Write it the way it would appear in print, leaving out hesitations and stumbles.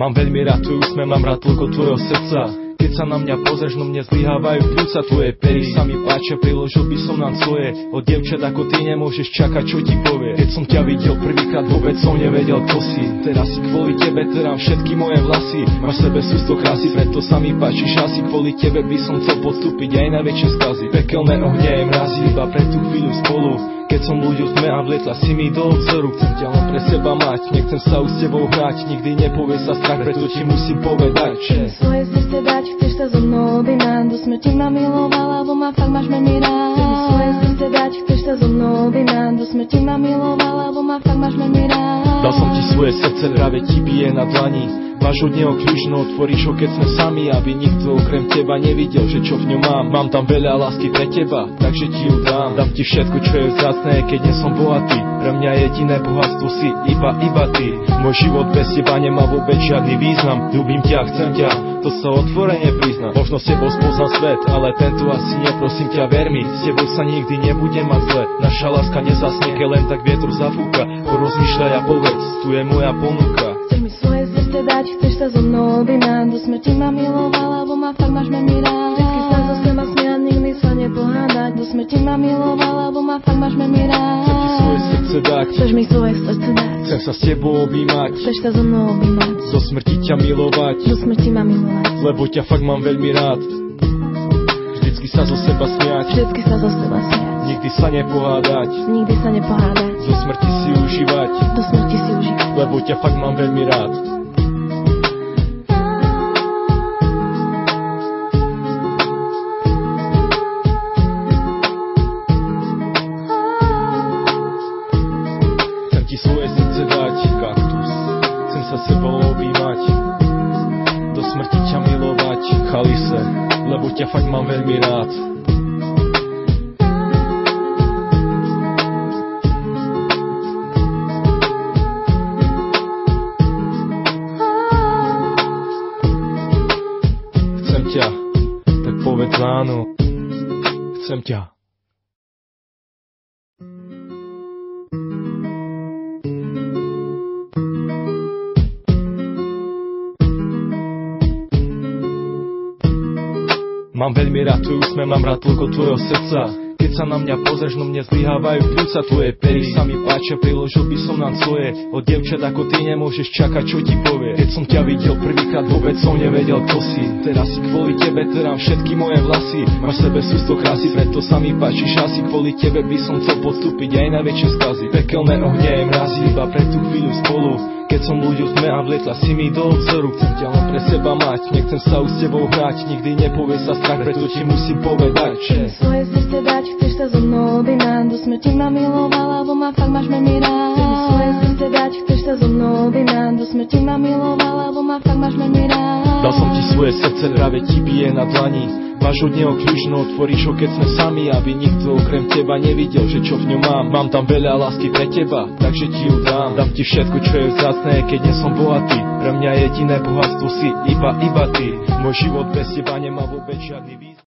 Mám veľmi rád tvoj úsmev, mám rád toľko tvojho srdca. Keď sa na mňa pozrieš, no mne zlyhávajú pľúca, tvoje pery sa mi páčia, priložil by som nám svoje. Od dievčat ako ty nemôžeš čakať, čo ti povie. Keď som ťa videl prvýkrát, vôbec som nevedel, kto si. Teraz si kvôli tebe terám všetky moje vlasy. Máš v sebe sústo krásy, preto sa mi páčiš asi. Kvôli tebe by som chcel podstúpiť aj najväčšie skazy. Pekelné ohne aj mrazy, iba pre tú chvíľu spolu. Keď som ľuďu v tme a vlietla si mi do obzoru. Chcem ťa len pre seba mať, nechcem sa už s tebou hrať. Nikdy nepovie sa strach, preto ti musím povedať, že svoje srdce dať, chceš sa so mnou objímať. Do smrti ma milovala, lebo ma fakt máš veľmi rád. Chcem svoje srdce dať, chceš sa so mnou objímať. Do smrti ma milovala, lebo ma fakt máš veľmi rád. Dal som ti svoje srdce, práve ti bije na dlani. Máš od neho kľúč, no otvoríš ho, keď sme sami, aby nikto okrem teba nevidel, že čo v ňom mám. Mám tam veľa lásky pre teba, takže ti ju dám. Dám ti všetko, čo je vzácne, keď nie som bohatý. Pre mňa jediné bohatstvo si iba ty. Môj život bez teba nemá vôbec žiadny význam. Ľúbim ťa, chcem ťa, to sa otvorene priznám. Možno s tebou spoznám svet, ale tento asi nie, prosím ťa, ver mi. S tebou sa nikdy nebudem mať zle. Naša láska nezasnie, keď len tak vietor zafúka. Porozmýšľaj a povedz, tu je moja ponuka. Chceš mi svoje srdce dať, chceš sa so mnou objímať. Do smrti ma milovala, lebo ma fakt máš veľmi rád. Vždycky sa zo seba smiať, nikdy sa nepohádať. Do smrti ma milovala, lebo ma fakt máš veľmi rád. Chcem ti svoje srdce dať, chceš mi svoje srdce dať. Chcem sa s tebou objímať, chceš sa so mnou objímať. Do smrti ťa milovať, do smrti ma milovať. Lebo ťa fakt mám veľmi rád. Vždycky sa zo seba smiať, vždycky sa zo seba smiať. Nikdy sa nepohádať, nikdy sa nepohádať. Do smrti si užívať, do smrti si užívať. Lebo ťa fakt mám veľmi rád. Chcem ti svoje srdce dať, kaktus. Chcem sa sebou objímať, do smrti ťa milovať, chalise, lebo ťa fakt mám veľmi rád. Chcem ťa, tak povedz áno. Chcem ťa. Mám veľmi rád tvoj úsmev, mám rád toľko tvojho srdca. Keď sa na mňa pozrieš, no mne zlyhávajú pľúca, tvoje pery sa mi páčia, priložil by som nám svoje. Od dievčat ako ty nemôžeš čakať, čo ti povie. Keď som ťa videl prvýkrát, vôbec som nevedel, kto si. Teraz si kvôli tebe terám všetky moje vlasy. Máš v sebe sústo krásy, preto sa mi páčiš asi. Kvôli tebe by som chcel podstúpiť aj najväčšie skazy. Pekelné ohne aj mrazy, iba pre tú chvíľu spolu. Keď som ľuďu v tme a vlietla si mi do obzoru. Chcem ťa len pre seba mať, nechcem sa už s tebou hrať. Nikdy nepovie sa strach, preto ti musím povedať, že svoje srdce dať, chceš sa so mnou objímať. Do smrti ma milovala, lebo ma fakt máš veľmi rád. Chceš mi svoje srdce dať, chceš sa so mnou objímať. Do smrti ma milovala, lebo ma fakt máš veľmi rád. Dal som ti svoje srdce, práve ti bije na dlani. Máš od neho kľúč, no otvoríš ho, keď sme sami, aby nikto okrem teba nevidel, že čo v ňom mám. Mám tam veľa lásky pre teba, takže ti ju dám. Dám ti všetko, čo je vzácne, keď nie som bohatý. Pre mňa jediné bohatstvo si iba ty. Môj život bez teba nemá vôbec žiadny význam.